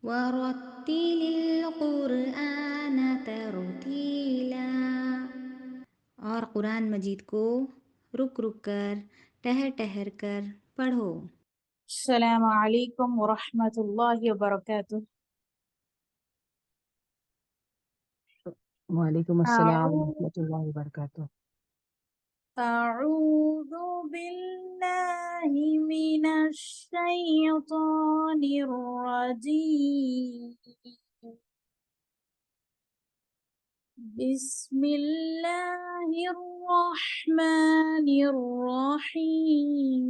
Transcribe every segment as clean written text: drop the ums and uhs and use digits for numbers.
ورتل القرآن ترتیلا، اور قرآن مجید کو رک رک کر، ٹہر ٹہر کر پڑھو۔ السلام علیکم ورحمۃ اللہ وبرکاتہ۔ وعلیکم السلام أعوذ ورحمۃ اللہ وبرکاتہ۔ أعوذ بالله من الشيطان الرجيم، بسم الله الرحمن الرحيم،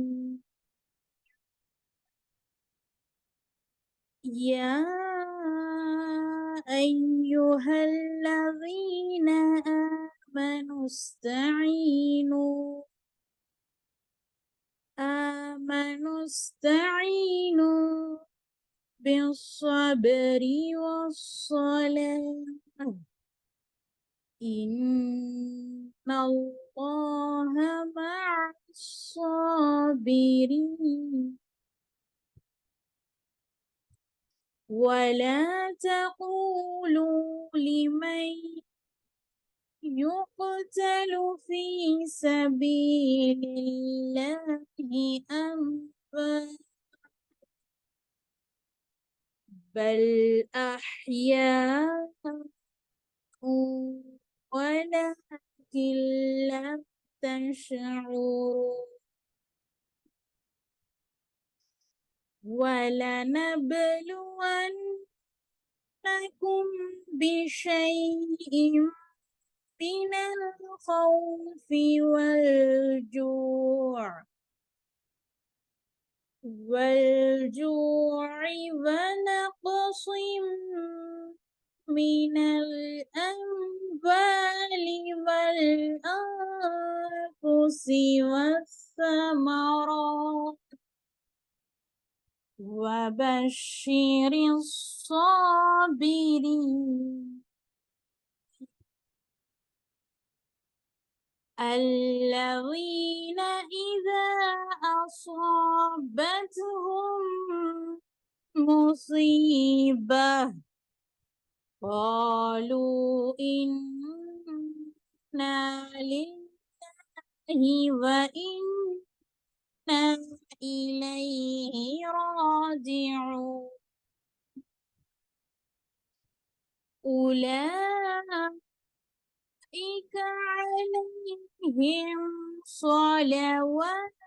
يا أيها الذين آمنوا استعينوا بالصبر والصلاة، إن الله مع الصابرين، ولا تقولوا لمن يقتل في سبيل الله أموات، بل أحياء ولكن لا تشعرون، ولنبلونكم بشيء من الخوف والجوع ونقص من الأموال والأنفس والثمرات، وبشر الصابرين الذين إذا أصابتهم مصيبة قالوا إنا لله وإنا إليه راجعون، أولئك عليهم صلوات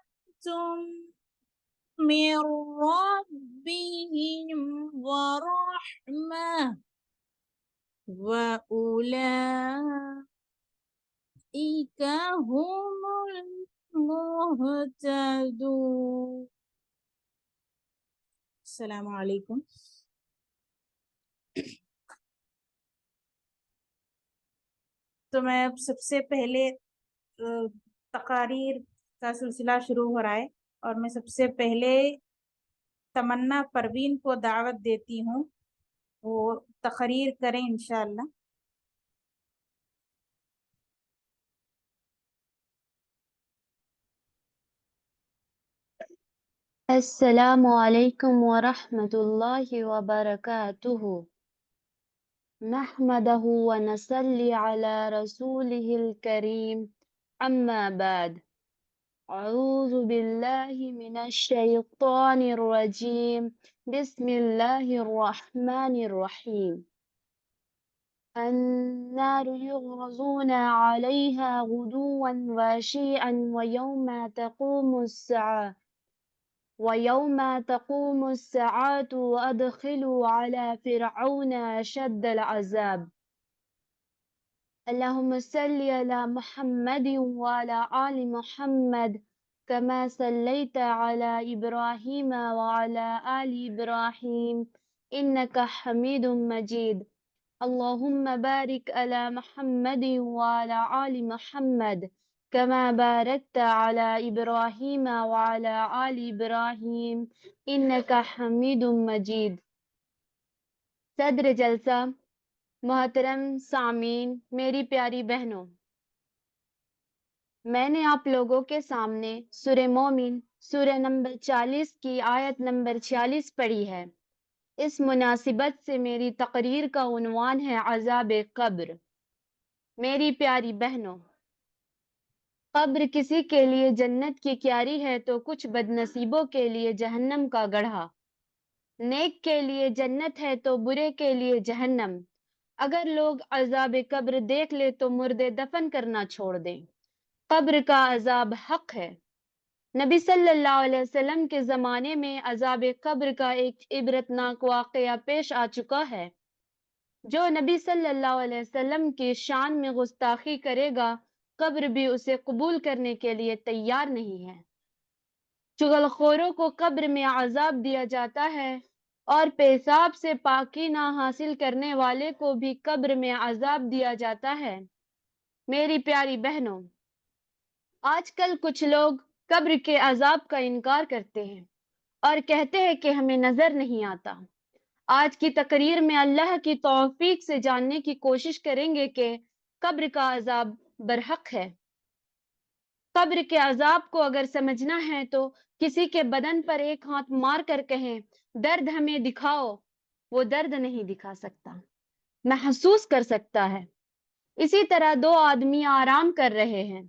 من ربهم ورحمة، وأولئك هم المهتدون۔ السلام علیکم۔ تو میں اب سب سے پہلے تقاریر کا سلسلہ شروع ہو رہا ہے، اور میں سب سے پہلے تمنا پروین کو دعوت دیتی ہوں، وہ تقریر کریں انشاءاللہ۔ السلام علیکم ورحمۃ اللہ وبرکاتہ، نحمده ونصلي على رسوله الكريم، اما بعد، اعوذ باللہ من الشیطان الرجیم، بسم اللہ الرحمن الرحیم، النار يعرضون عليها غدوا وعشيا ويوم تقوم الساعة وأدخلوا على فرعون أشد العذاب، اللهم صل على محمد وعلى آل محمد كما صليت على إبراهيم وعلى آل إبراهيم إنك حميد مجيد، اللهم بارك على محمد وعلى آل محمد كما باركت على إبراهيم وعلى آل إبراهيم إنك حميد مجيد۔ صدر جلسہ، محترم سامعین، میری پیاری بہنوں، میں نے آپ لوگوں کے سامنے سورہ مومن، سورہ نمبر 40 کی آیت نمبر 46 پڑھی ہے۔ اس مناسبت سے میری تقریر کا عنوان ہے عذاب قبر۔ میری پیاری بہنوں، قبر کسی کے لیے جنت کی کیاری ہے تو کچھ بد نصیبوں کے لیے جہنم کا گڑھا۔ نیک کے لیے جنت ہے تو برے کے لیے جہنم۔ اگر لوگ عذاب قبر دیکھ لے تو مردے دفن کرنا چھوڑ دیں۔ قبر کا عذاب حق ہے۔ نبی صلی اللہ علیہ وسلم کے زمانے میں عذاب قبر کا ایک عبرتناک واقعہ پیش آ چکا ہے۔ جو نبی صلی اللہ علیہ وسلم کی شان میں گستاخی کرے گا، قبر بھی اسے قبول کرنے کے لیے تیار نہیں ہے۔ چغل خوروں کو قبر میں عذاب دیا جاتا ہے اور پیشاب سے پاکی نہ حاصل کرنے والے کو بھی قبر میں عذاب دیا جاتا ہے۔ میری پیاری بہنوں، آج کل کچھ لوگ قبر کے عذاب کا انکار کرتے ہیں اور کہتے ہیں کہ ہمیں نظر نہیں آتا۔ آج کی تقریر میں اللہ کی توفیق سے جاننے کی کوشش کریں گے کہ قبر کا عذاب برحق ہے۔ قبر کے عذاب کو اگر سمجھنا ہے تو کسی کے بدن پر ایک ہاتھ مار کر کہیں درد ہمیں دکھاؤ، وہ درد نہیں دکھا سکتا، محسوس کر سکتا ہے۔ اسی طرح دو آدمی آرام کر رہے ہیں۔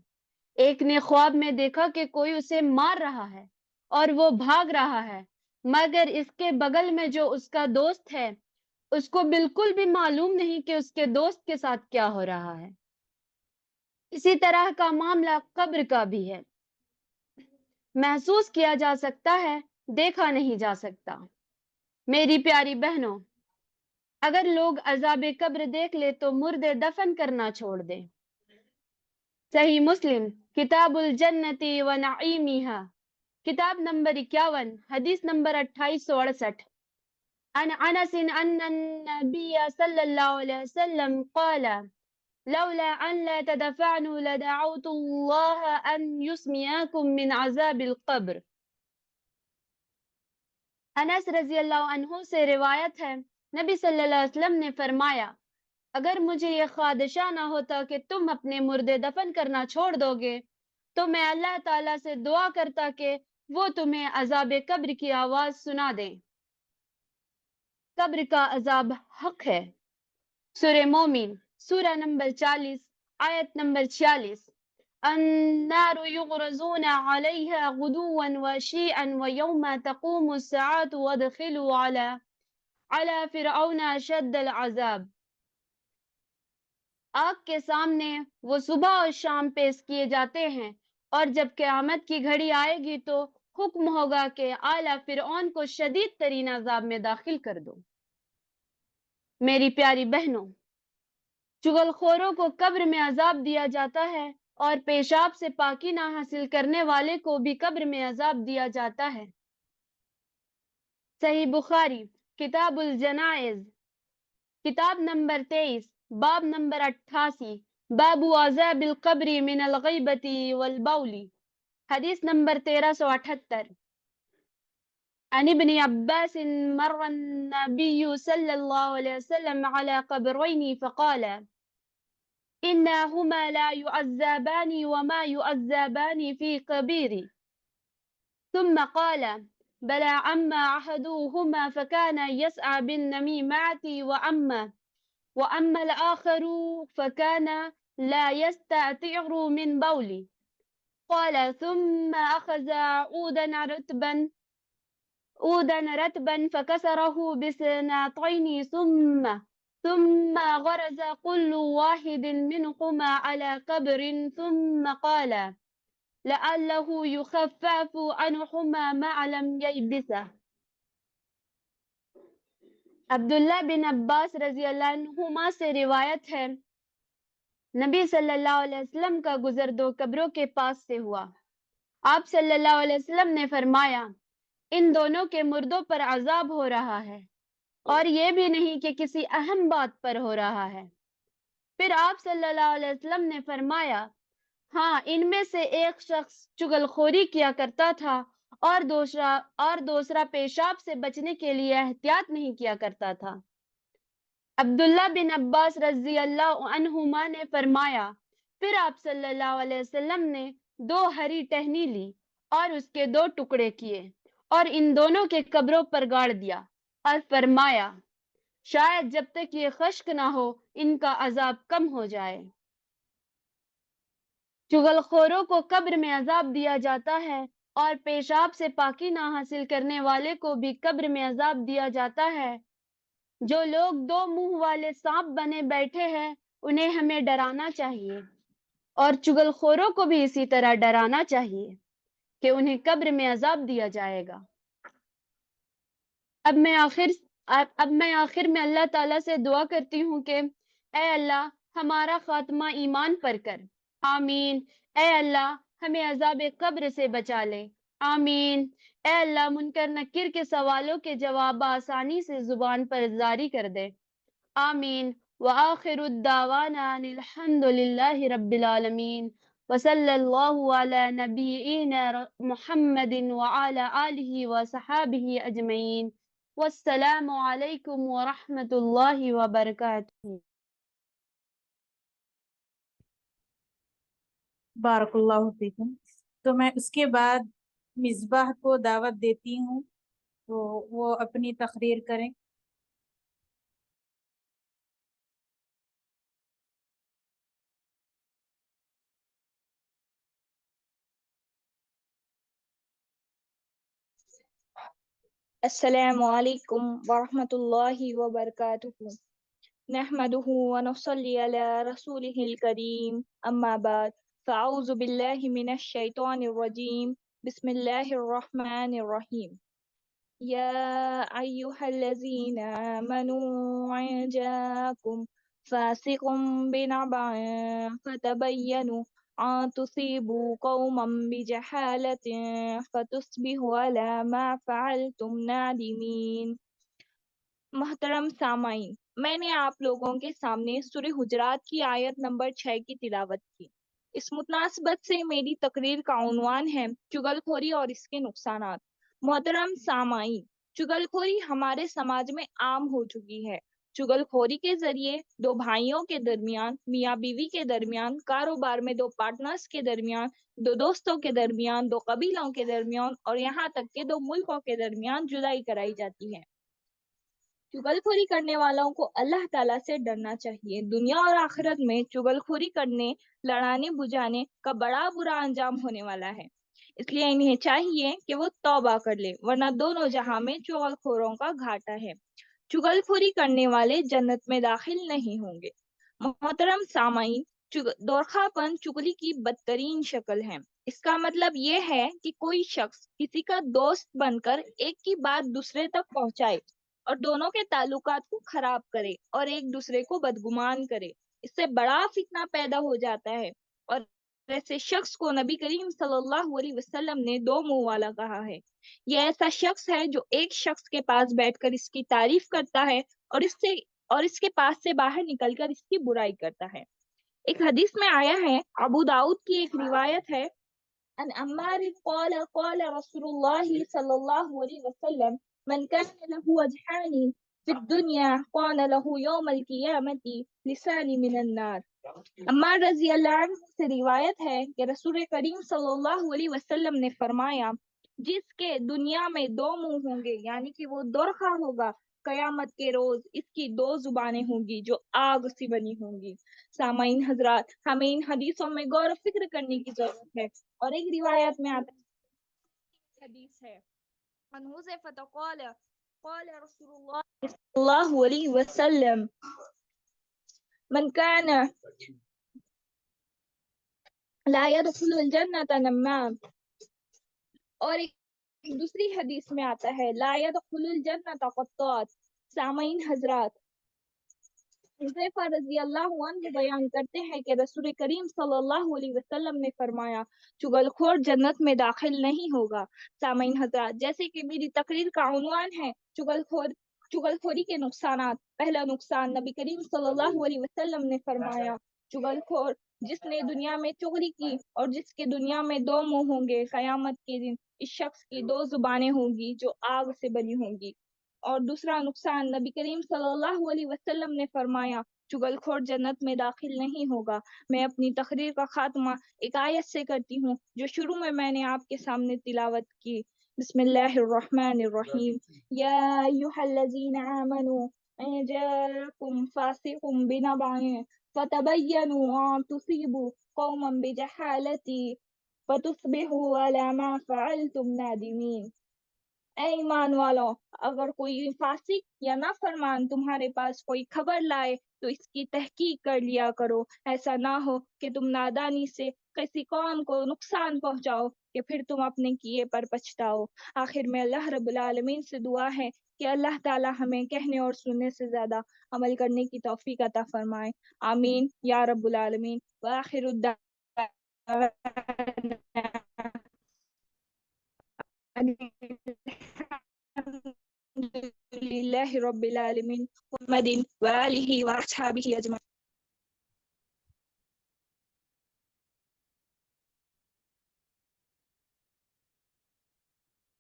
ایک نے خواب میں دیکھا کہ کوئی اسے مار رہا ہے اور وہ بھاگ رہا ہے، مگر اس کے بغل میں جو اس کا دوست ہے اس کو بالکل بھی معلوم نہیں کہ اس کے دوست کے ساتھ کیا ہو رہا ہے۔ اسی طرح کا معاملہ قبر کا بھی ہے۔ محسوس کیا جا سکتا ہے، دیکھا نہیں جا سکتا۔ میری پیاری بہنوں، اگر لوگ عذاب قبر دیکھ لے تو مردے دفن کرنا چھوڑ دیں۔ صحیح مسلم کتاب الجنتی و نعیمیہا، کتاب نمبر 51، حدیث نمبر 2868۔ عن انس ان النبی صلی اللہ علیہ وسلم قال لولا ان لا تدفعنوا لدعوت اللہ ان يسمعكم من عذاب القبر۔ انس رضی اللہ عنہ سے روایت ہے، نبی صلی اللہ علیہ وسلم نے فرمایا، اگر مجھے یہ خادشہ نہ ہوتا کہ تم اپنے مردے دفن کرنا چھوڑ دو گے تو میں اللہ تعالیٰ سے دعا کرتا کہ وہ تمہیں عذاب قبر کی آواز سنا دیں۔ قبر کا عذاب حق ہے۔ سورہ مومن، سورہ نمبر 40، آیت نمبر 46۔ النار يغرزون عليها غدوا وشيئا ويوم تقوم الساعة وادخلوا على فرعون أشد العذاب۔ آگ کے سامنے وہ صبح اور شام پیش کیے جاتے ہیں، اور جب قیامت کی گھڑی آئے گی تو حکم ہوگا کہ اعلیٰ فرعون کو شدید ترین عذاب میں داخل کر دو۔ میری پیاری بہنوں، چغل خوروں کو قبر میں عذاب دیا جاتا ہے اور پیشاب سے پاکی نہ حاصل کرنے والے کو بھی قبر میں عذاب دیا جاتا ہے۔ صحیح بخاری کتاب الجنائز، کتاب نمبر 23، باب نمبر 88، باب عذاب القبر من الغیبت والبول، حدیث نمبر 1378۔ عن ابن عباس مر النبي صلى الله عليه وسلم على قبرين فقال إنهما لا يعذبان وما يعذبان في قبير، ثم قال بلى أما أحدهما فكان يسعى بالنميمة وأما الآخر فكان لا يستطيع من بولي، قال ثم أخذ عودا رتبا فكسره بسناطين ثم غرز كل واحد منهما على قبر ثم قال لعله يخفف عنهما ما لم ييبسه۔ عبداللہ بن عباس رضی اللہ عنہما سے روایت ہے، نبی صلی اللہ علیہ وسلم کا گزر دو قبروں کے پاس سے ہوا۔ آپ صلی اللہ علیہ وسلم نے فرمایا، ان دونوں کے مردوں پر عذاب ہو رہا ہے، اور یہ بھی نہیں کہ کسی اہم بات پر ہو رہا ہے۔ پھر آپ صلی اللہ علیہ وسلم نے فرمایا، ہاں، ان میں سے ایک شخص چغل خوری کیا کرتا تھا اور دوسرا پیشاب سے بچنے کے لیے احتیاط نہیں کیا کرتا تھا۔ عبداللہ بن عباس رضی اللہ عنہما نے فرمایا، پھر آپ صلی اللہ علیہ وسلم نے 2 ہری ٹہنی لی اور اس کے 2 ٹکڑے کیے اور ان دونوں کے قبروں پر گاڑ دیا اور فرمایا شاید جب تک یہ خشک نہ ہو ان کا عذاب کم ہو جائے۔ چغل خوروں کو قبر میں عذاب دیا جاتا ہے اور پیشاب سے پاکی نہ حاصل کرنے والے کو بھی قبر میں عذاب دیا جاتا ہے۔ جو لوگ دو منہ والے سانپ بنے بیٹھے ہیں انہیں ہمیں ڈرانا چاہیے اور چغل خوروں کو بھی اسی طرح ڈرانا چاہیے کہ انہیں قبر میں عذاب دیا جائے گا۔ اب میں آخر میں اللہ تعالیٰ سے دعا کرتی ہوں کہ اے اللہ ہمارا خاتمہ ایمان پر کر، آمین۔ اے اللہ ہمیں عذاب قبر سے بچا لے، آمین۔ اے اللہ منکر نکیر کے سوالوں کے جواب آسانی سے زبان پر جاری کر دے، آمین۔ وآخر الدعوانا ان الحمد للہ رب العالمین وصلی اللہ علی نبینا محمد وعلی آلہ وصحابہ اجمعین والسلام علیکم ورحمۃ اللہ وبرکاتہ۔ بارک اللہ فیکم۔ تو میں اس کے بعد مصباح کو دعوت دیتی ہوں تو وہ اپنی تقریر کریں۔ السلام علیکم ورحمۃ اللہ وبرکاتہ۔ نحمده ونصلي على رسوله الكريم اما بعد فاعوذ باللہ من الشیطان الرجیم بسم اللہ الرحمن الرحیم۔ یا ایہا الذین آمنوا ان جاءکم فاسق بنبأ فتبینوا ان تصیبوا قوما بجہالۃ فتصبحوا علی ما فعلتم نادمین۔ محترم سامعین، میں نے آپ لوگوں کے سامنے سورہ حجرات کی آیت نمبر 6 کی تلاوت کی۔ اس مناسبت سے میری تقریر کا عنوان ہے چغل خوری اور اس کے نقصانات۔ محترم سامعین، چغل خوری ہمارے سماج میں عام ہو چکی ہے۔ چغل خوری کے ذریعے دو بھائیوں کے درمیان، میاں بیوی کے درمیان، کاروبار میں دو پارٹنرز کے درمیان، دو دوستوں کے درمیان، دو قبیلوں کے درمیان اور یہاں تک کہ دو ملکوں کے درمیان جدائی کرائی جاتی ہے۔ چغل خوری کرنے والوں کو اللہ تعالیٰ سے ڈرنا چاہیے۔ دنیا اور آخرت میں چغل خوری کرنے، لڑانے بجھانے کا بڑا برا انجام ہونے والا ہے، اس لیے انہیں چاہیے کہ وہ توبہ کر لے، ورنہ دونوں جہاں میں چغل خوروں کا گھاٹا ہے۔ چغل خوری کرنے والے جنت میں داخل نہیں ہوں گے۔ محترم سامعین، دورخہ پن چغلی کی بدترین شکل ہے۔ اس کا مطلب یہ ہے کہ کوئی شخص کسی کا دوست بن کر ایک کی بات دوسرے تک پہنچائے اور دونوں کے تعلقات کو خراب کرے اور ایک دوسرے کو بدگمان کرے۔ اس سے بڑا فتنہ پیدا ہو جاتا ہے، اور ایسے شخص کو نبی کریم صلی اللہ علیہ وسلم نے دو منہ والا کہا ہے۔ یہ ایسا شخص ہے جو ایک شخص کے پاس بیٹھ کر اس کی تعریف کرتا ہے اور اس کے پاس سے باہر نکل کر اس کی برائی کرتا ہے۔ ایک حدیث میں آیا ہے، ابو داؤد کی ایک روایت ہے، ان عمار قال قال رسول اللہ صلی اللہ علیہ وسلم من كان له وجهان في الدنيا كان له يوم القيامة لسان من النار۔ عمار رضی اللہ عنہ سے روایت ہے کہ رسول کریم صلی اللہ علیہ وسلم نے فرمایا، جس کے دنیا میں دو منہ ہوں گے، یعنی کہ وہ دورخواہ ہوگا، قیامت کے روز اس کی دو زبانیں ہوں گی جو آگ سے بنی ہوں گی۔ سامعین حضرات، ہمیں ان حدیثوں میں غور و فکر کرنے کی ضرورت ہے۔ اور ایک روایت میں آتا ہے، حدیث ہے، عن حذیفہ قال قال رسول اللہ صلی اللہ علیہ وسلم من كان لا يدخل الجنة نمام۔ اور ایک دوسری حدیث میں آتا ہے لا يدخل الجنة قطات۔ سامعین حضرات، حذیفہ رضی اللہ عنہ بیان کرتے ہیں کہ رسول کریم صلی اللہ علیہ وسلم نے فرمایا، چغل خور جنت میں داخل نہیں ہوگا۔ سامعین حضرات، جیسے کہ میری تقریر کا عنوان ہے چغل خوری کے نقصانات۔ پہلا نقصان، نبی کریم صلی اللہ علیہ وسلم نے فرمایا، چغل خور جس نے دنیا میں چغلی کی اور جس کے دنیا میں دو منہ ہوں گے، قیامت کے دن اس شخص کی دو زبانیں ہوں گی جو آگ سے بنی ہوں گی۔ اور دوسرا نقصان، نبی کریم صلی اللہ علیہ وسلم نے فرمایا، چگل خور جنت میں داخل نہیں ہوگا۔ میں اپنی تقریر کا خاتمہ ایک آیت سے کرتی ہوں جو شروع میں نے آپ کے سامنے تلاوت کی۔ بسم اللہ الرحمن الرحیم۔ یا ایھا الذین آمنوا ان جاءکم فاسق بنبأ فتبینوا ان تصیبوا قوما بجہالۃ فتصبحوا علی ما فعلتم نادمین۔ اے ایمان والو، اگر کوئی فاسق یا نافرمان تمہارے پاس کوئی خبر لائے تو اس کی تحقیق کر لیا کرو، ایسا نہ ہو کہ تم نادانی سے کسی قوم کو نقصان پہنچاؤ کہ پھر تم اپنے کیے پر پچھتاؤ۔ آخر میں اللہ رب العالمین سے دعا ہے کہ اللہ تعالی ہمیں کہنے اور سننے سے زیادہ عمل کرنے کی توفیق عطا فرمائے، آمین یا رب العالمین۔ وآخر الدعوانا الحمدللہ رب العالمین محمد وآلہ وأصحابہ اجمعین۔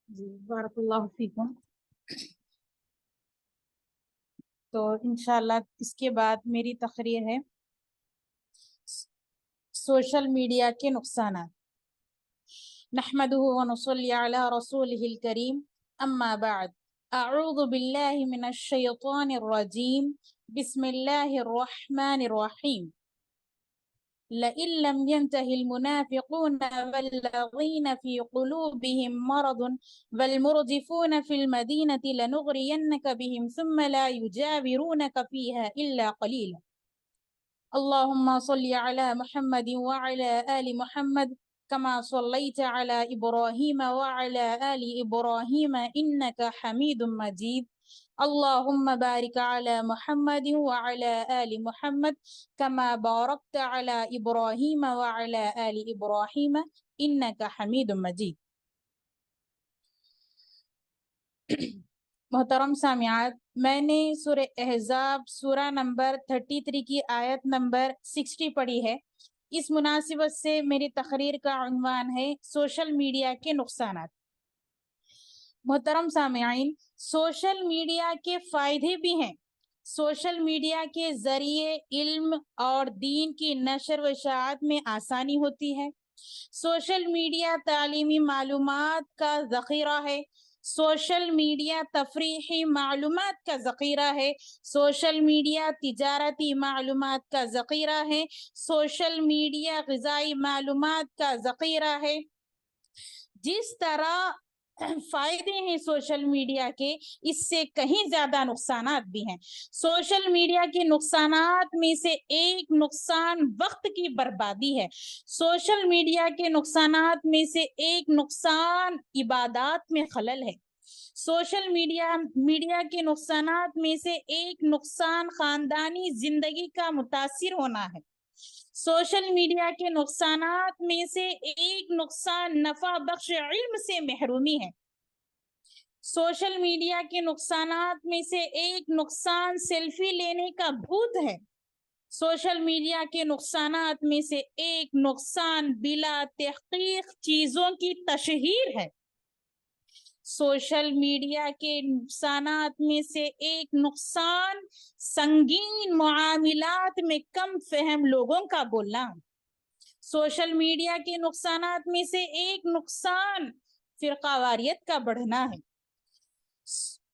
جی بارک اللہ فیکم۔ تو انشاءاللہ اس کے بعد میری تقریر ہے سوشل میڈیا کے نقصانات۔ نحمدہ ونصلی علی رسولہ الکریم، اما بعد، اعوذ باللہ من الشیطان الرجیم، بسم اللہ الرحمن الرحیم۔ لئن لم ينته المنافقون والذين في قلوبهم مرض والمرجفون في المدينة لنغرينك بهم ثم لا يجاورونك فيها إلا قليلا۔ اللهم صل على محمد وعلى آل محمد كما صليت على إبراهيم وعلى آل إبراهيم إنك حميد مجيد۔ اللهم بارك على محمد وعلى آل محمد كما باركت على إبراهيم وعلى آل إبراهيم إنك حميد مجيد۔ محترم سامعات، میں نے سورہ احزاب سورہ نمبر 33 کی آیت نمبر 60 پڑھی ہے۔ اس مناسبت سے میری تقریر کا عنوان ہے سوشل میڈیا کے نقصانات۔ محترم سامعین، سوشل میڈیا کے فائدے بھی ہیں۔ سوشل میڈیا کے ذریعے علم اور دین کی نشر و اشاعت میں آسانی ہوتی ہے۔ سوشل میڈیا تعلیمی معلومات کا ذخیرہ ہے۔ سوشل میڈیا تفریحی معلومات کا ذخیرہ ہے۔ سوشل میڈیا تجارتی معلومات کا ذخیرہ ہے۔ سوشل میڈیا غذائی معلومات کا ذخیرہ ہے۔ جس طرح فائدے ہیں سوشل میڈیا کے، اس سے کہیں زیادہ نقصانات بھی ہیں۔ سوشل میڈیا کے نقصانات میں سے ایک نقصان وقت کی بربادی ہے۔ سوشل میڈیا کے نقصانات میں سے ایک نقصان عبادات میں خلل ہے۔ سوشل میڈیا کے نقصانات میں سے ایک نقصان خاندانی زندگی کا متاثر ہونا ہے۔ سوشل میڈیا کے نقصانات میں سے ایک نقصان نفع بخش علم سے محرومی ہے۔ سوشل میڈیا کے نقصانات میں سے ایک نقصان سیلفی لینے کا بھوت ہے۔ سوشل میڈیا کے نقصانات میں سے ایک نقصان بلا تحقیق چیزوں کی تشہیر ہے۔ سوشل میڈیا کے نقصانات میں سے ایک نقصان سنگین معاملات میں کم فہم لوگوں کا بولنا ہے۔ سوشل میڈیا کے نقصانات میں سے ایک نقصان فرقہ واریت کا بڑھنا ہے۔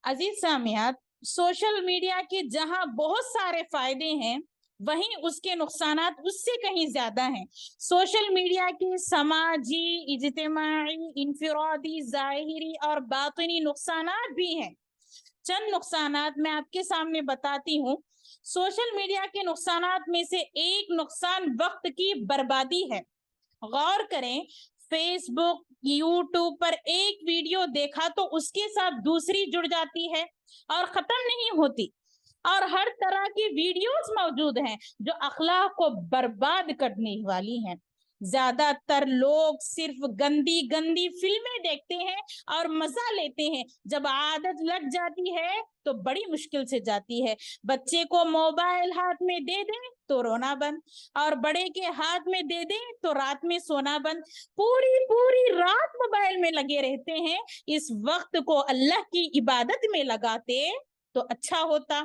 عزیز سامعات، سوشل میڈیا کے جہاں بہت سارے فائدے ہیں، وہیں اس کے نقصانات اس سے کہیں زیادہ ہیں۔ سوشل میڈیا کے سماجی، اجتماعی، انفرادی، ظاہری اور باطنی نقصانات بھی ہیں۔ چند نقصانات میں آپ کے سامنے بتاتی ہوں۔ سوشل میڈیا کے نقصانات میں سے ایک نقصان وقت کی بربادی ہے۔ غور کریں، فیس بک، یوٹیوب پر ایک ویڈیو دیکھا تو اس کے ساتھ دوسری جڑ جاتی ہے اور ختم نہیں ہوتی، اور ہر طرح کی ویڈیوز موجود ہیں جو اخلاق کو برباد کرنے والی ہیں۔ زیادہ تر لوگ صرف گندی گندی فلمیں دیکھتے ہیں اور مزہ لیتے ہیں۔ جب عادت لگ جاتی ہے تو بڑی مشکل سے جاتی ہے۔ بچے کو موبائل ہاتھ میں دے دیں تو رونا بند، اور بڑے کے ہاتھ میں دے دیں تو رات میں سونا بند۔ پوری رات موبائل میں لگے رہتے ہیں۔ اس وقت کو اللہ کی عبادت میں لگاتے تو اچھا ہوتا۔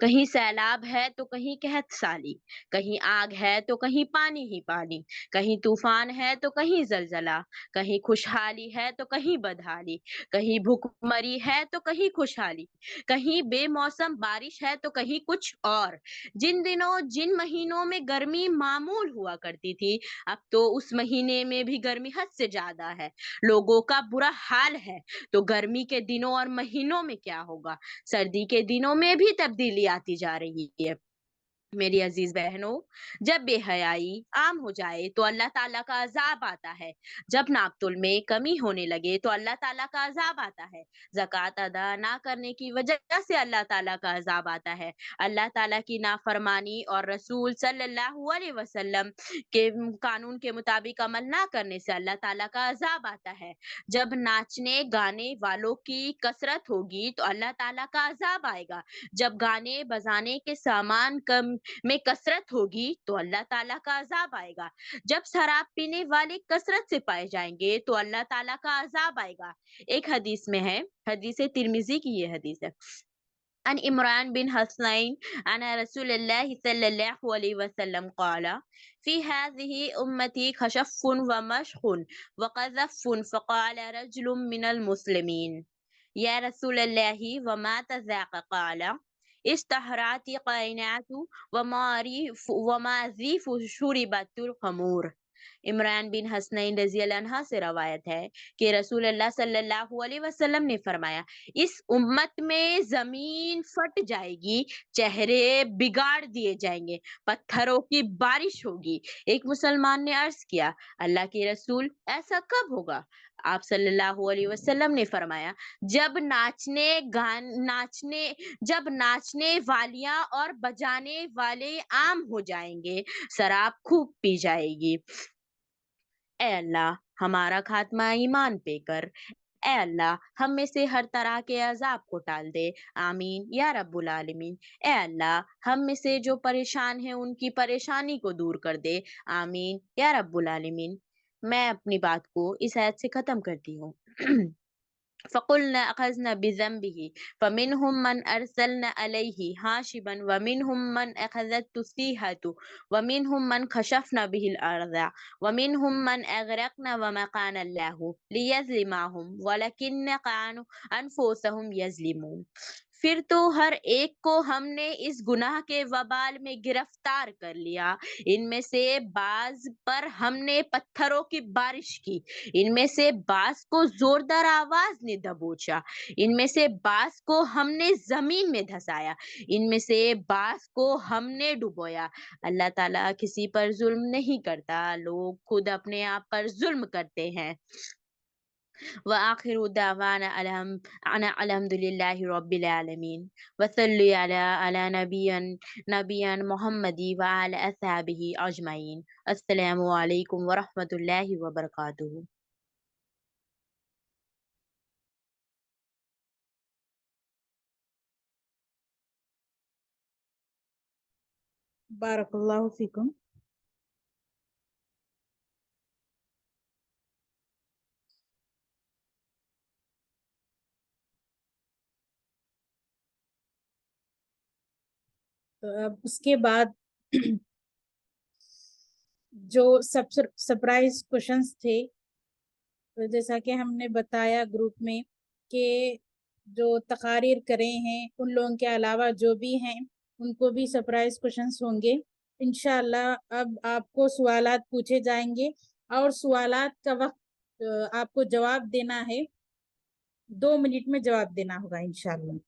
کہیں سیلاب ہے تو کہیں قحط سالی، کہیں آگ ہے تو کہیں پانی ہی پانی، کہیں طوفان ہے تو کہیں زلزلہ، کہیں خوشحالی ہے تو کہیں بدحالی، کہیں بھوک مری ہے تو کہیں خوشحالی، کہیں بے موسم بارش ہے تو کہیں کچھ اور۔ جن دنوں جن مہینوں میں گرمی معمول ہوا کرتی تھی، اب تو اس مہینے میں بھی گرمی حد سے زیادہ ہے، لوگوں کا برا حال ہے۔ تو گرمی کے دنوں اور مہینوں میں کیا ہوگا؟ سردی کے دنوں میں بھی تبدیلی آتی جا رہی ہے۔ میری عزیز بہنوں، جب بے حیائی عام ہو جائے تو اللہ تعالیٰ کا عذاب آتا ہے، جب ناپتول میں کمی ہونے لگے تو اللہ تعالیٰ کا عذاب آتا ہے، زکوٰۃ ادا نہ کرنے کی وجہ سے اللہ تعالیٰ کا عذاب آتا ہے، اللہ تعالیٰ کی نافرمانی اور رسول صلی اللہ علیہ وسلم کے قانون کے مطابق عمل نہ کرنے سے اللہ تعالیٰ کا عذاب آتا ہے، جب ناچنے گانے والوں کی کثرت ہوگی تو اللہ تعالیٰ کا عذاب آئے گا، جب گانے بجانے کے سامان میں کثرت ہوگی تو اللہ تعالیٰ کا عذاب آئے گا، جب شراب پینے والے کثرت سے پائے جائیں گے تو اللہ تعالیٰ کا عذاب آئے گا۔ ایک حدیث میں ہے، حدیث ترمذی کی یہ حدیث ہے، عن عمران بن حسنین عن رسول اللہ صلی اللہ علیہ وسلم قال في هذه أمتي خشف ومشخ وقذف فقال رجل من المسلمين يا رسول الله وما تذاق قال اشتهرت قائنات ومازيف شربت الخمور۔ عمران بن حسنین رضی اللہ عنہ سے روایت ہے کہ رسول اللہ صلی اللہ علیہ وسلم نے فرمایا، اس امت میں زمین پھٹ جائے گی، چہرے بگاڑ دیے جائیں گے، پتھروں کی بارش ہوگی۔ ایک مسلمان نے عرض کیا، اللہ کے رسول ایسا کب ہوگا؟ آپ صلی اللہ علیہ وسلم نے فرمایا، جب ناچنے والیاں اور بجانے والے عام ہو جائیں گے، شراب خوب پی جائے گی۔ اے اللہ ہمارا خاتمہ ایمان پہ کر، اے اللہ ہم میں سے ہر طرح کے عذاب کو ٹال دے، آمین یا رب العالمین۔ اے اللہ ہم میں سے جو پریشان ہیں ان کی پریشانی کو دور کر دے، آمین یا رب العالمین۔ میں اپنی بات کو اس آیت سے ختم کرتی ہوں۔ فَقُلْنَا أَخَذْنَا بِذَنبِهِ فَمِنْهُمْ مَنْ أَرْسَلْنَا عَلَيْهِ حَاصِبًا وَمِنْهُمْ مَنْ أَخَذَتْهُ الصَّيْحَةُ وَمِنْهُمْ مَنْ خَسَفْنَا بِهِ الْأَرْضَ وَمِنْهُمْ مَنْ أَغْرَقْنَا وَمَا كَانَ اللَّهُ لِيَظْلِمَهُمْ وَلَكِنَّ كَانُوا أَنفُسَهُمْ يَظْلِمُونَ۔ پھر تو ہر ایک کو ہم نے اس گناہ کے وبال میں گرفتار کر لیا، ان میں سے بعض پر ہم نے پتھروں کی بارش کی، ان میں سے بعض کو زوردار آواز نے دبوچا، ان میں سے بعض کو ہم نے زمین میں دھسایا، ان میں سے بعض کو ہم نے ڈبویا۔ اللہ تعالیٰ کسی پر ظلم نہیں کرتا، لوگ خود اپنے آپ پر ظلم کرتے ہیں۔ وآخر دعوانا الحمد للہ رب العالمین، وصلی علی نبینا محمد وعلی اصحابہ اجمعین۔ السلام علیکم ورحمۃ اللہ وبرکاتہ۔ بارک اللہ فیکم۔ تو اب اس کے بعد جو سرپرائز کوشچنس تھے، تو جیسا کہ ہم نے بتایا گروپ میں کہ جو تقاریر کرے ہیں ان لوگوں کے علاوہ جو بھی ہیں ان کو بھی سرپرائز کوشچنس ہوں گے انشاءاللہ۔ اب آپ کو سوالات پوچھے جائیں گے اور سوالات کا وقت آپ کو جواب دینا ہے، 2 منٹ میں جواب دینا ہوگا انشاءاللہ۔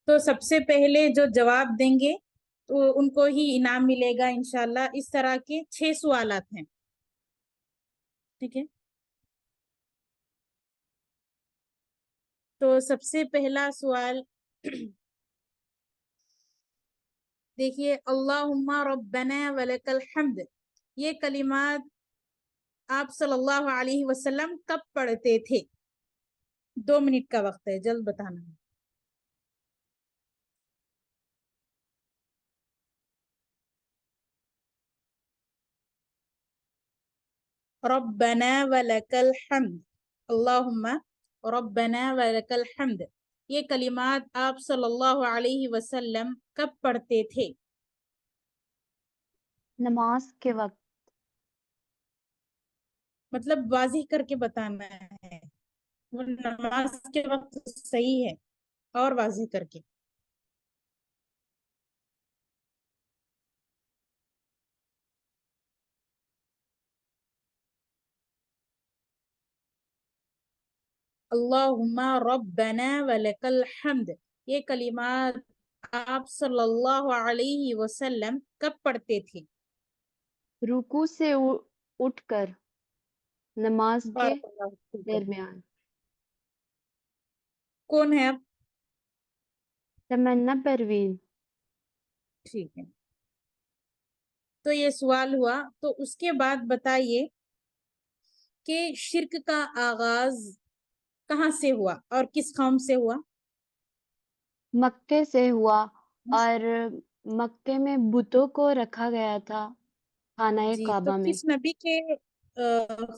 تو سب سے پہلے جو جواب دیں گے تو ان کو ہی انعام ملے گا انشاءاللہ۔ اس طرح کے 6 سوالات ہیں، ٹھیک ہے؟ تو سب سے پہلا سوال دیکھیے، اللہم ربنا ولک الحمد، یہ کلمات آپ صلی اللہ علیہ وسلم کب پڑھتے تھے؟ 2 منٹ کا وقت ہے، جلد بتانا ہے۔ ربنا ولک الحمد، اللہم ربنا ولک الحمد، یہ کلمات آپ صلی اللہ علیہ وسلم کب پڑھتے تھے؟ نماز کے وقت. مطلب واضح کر کے بتانا ہے. وہ نماز کے وقت صحیح ہے اور واضح کر کے. اللہم ربنا ولک الحمد، یہ کلمات آپ صلی اللہ علیہ وسلم کب پڑھتے تھے؟ رکوع سے اٹھ کر نماز کے بارک اللہ فیکم. درمیان. کون ہے اب؟ تمنا پروین. ٹھیک ہے. تو یہ سوال ہوا. تو اس کے بعد بتائیے کہ شرک کا آغاز کہاں سے ہوا اور کس قوم سے ہوا؟ مکے سے ہوا، اور مکے میں بتوں کو رکھا گیا تھا خانہ جی، تو کعبہ میں. کس نبی کے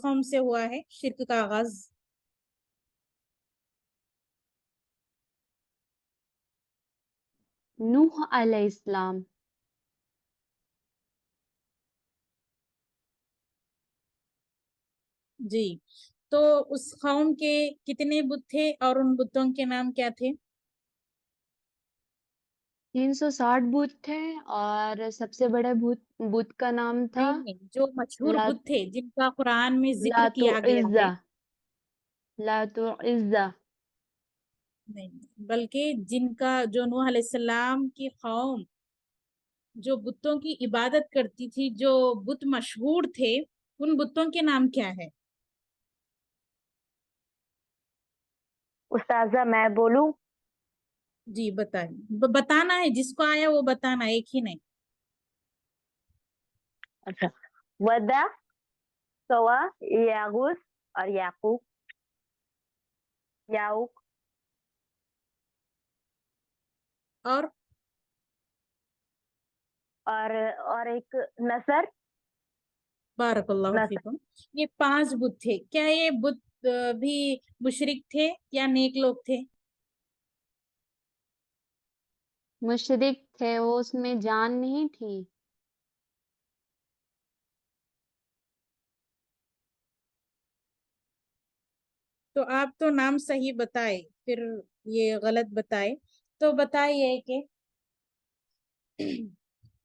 قوم سے ہوا ہے شرک کا آغاز؟ نوح علیہ السلام. جی، تو اس قوم کے کتنے بت تھے اور ان بتوں کے نام کیا تھے؟ 360 بت تھے، اور سب سے بڑے بت کا نام تھا نہیں، جو مشہور لات بت تھے جن کا قرآن میں ذکر لات و کیا گیا ہے. عزہ. لات و عزہ. نہیں، بلکہ جن کا جو نوح علیہ السلام کی قوم جو بتوں کی عبادت کرتی تھی، جو بت مشہور تھے، ان بتوں کے نام کیا ہے؟ استاذہ میں بولوں؟ جی بتائیں. بتانا ہے، جس کو آیا وہ بتانا، ایک ہی نہیں. اچھا، ودا، سوا، یاغوس اور یعقوب، یاؤق، اور اور ایک نصر. بارک اللہ نصر فیکم. یہ 5 بت تھے. کیا یہ بت بھی مشرک تھے یا نیک لوگ تھے؟ مشرک تھے، وہ اس میں جان نہیں تھی. تو آپ تو نام صحیح بتائے، پھر یہ غلط بتائے. تو بتائیے کہ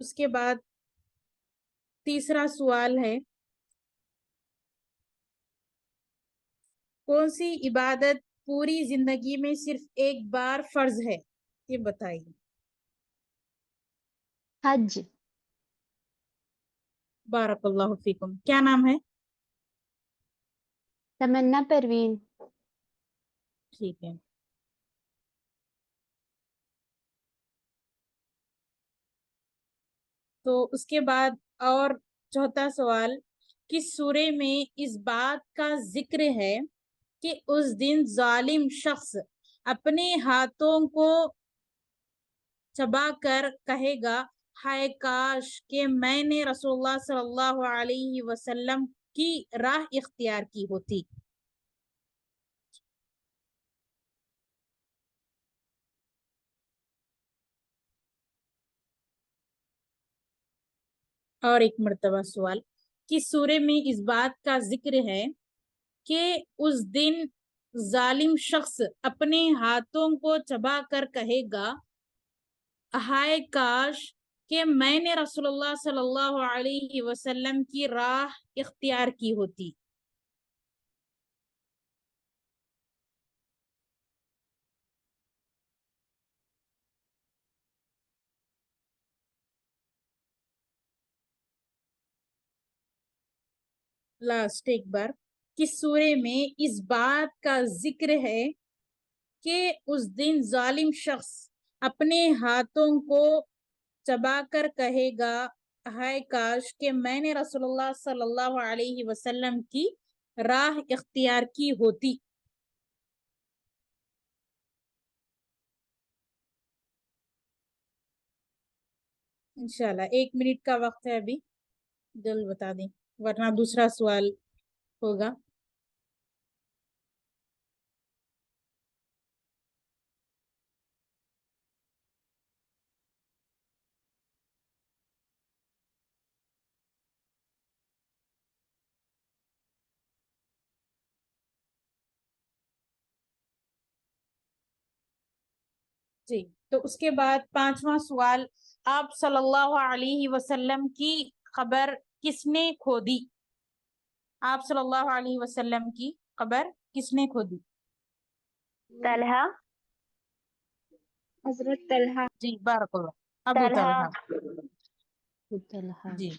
اس کے بعد تیسرا سوال ہے، کون سی عبادت پوری زندگی میں صرف ایک بار فرض ہے؟ یہ بتائیے. حج. بارک اللہ فیکم. کیا نام ہے؟ تمنا پروین. ٹھیک ہے. تو اس کے بعد اور چوتھا سوال، کس سورے میں اس بات کا ذکر ہے کہ اس دن ظالم شخص اپنے ہاتھوں کو چبا کر کہے گا، ہائے کاش کہ میں نے رسول اللہ صلی اللہ علیہ وسلم کی راہ اختیار کی ہوتی؟ اور ایک مرتبہ سوال، کس سورے میں اس بات کا ذکر ہے کہ اس دن ظالم شخص اپنے ہاتھوں کو چبا کر کہے گا، ہائے کاش کہ میں نے رسول اللہ صلی اللہ علیہ وسلم کی راہ اختیار کی ہوتی؟ لاسٹ ایک بار، کس سورے میں اس بات کا ذکر ہے کہ اس دن ظالم شخص اپنے ہاتھوں کو چبا کر کہے گا، ہائے کاش کہ میں نے رسول اللہ صلی اللہ علیہ وسلم کی راہ اختیار کی ہوتی؟ انشاءاللہ 1 منٹ کا وقت ہے ابھی، جلد بتا دیں ورنہ دوسرا سوال ہوگا. جی تو اس کے بعد 5واں سوال، آپ صلی اللہ علیہ وسلم کی قبر کس نے کھودی؟ آپ صلی اللہ علیہ وسلم کی قبر کس نے کھودی؟ طلحہ، حضرت طلحہ. جی بارک اللہ، ابو طلحہ. طلحہ. جی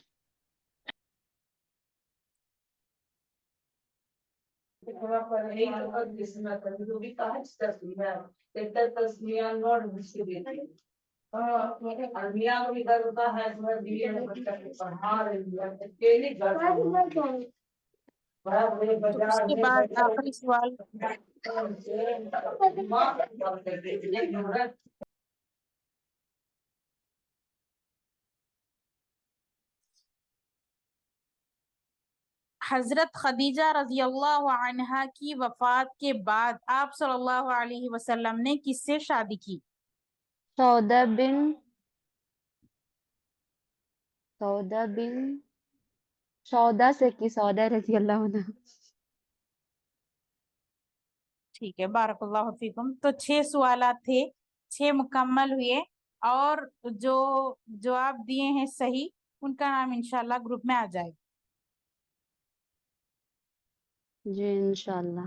تو اس کے بعد آخری سوال، حضرت خدیجہ رضی اللہ عنہا کی وفات کے بعد آپ صلی اللہ علیہ وسلم نے کس سے شادی کی؟ سودا بن سودا سے کی، سودا رضی اللہ عنہ. ٹھیک ہے، بارک اللہ فیکم. تو 6 سوالات تھے، 6 مکمل ہوئے، اور جو جواب دیے ہیں صحیح ان کا نام انشاءاللہ گروپ میں آ جائے گا. جی انشاءاللہ.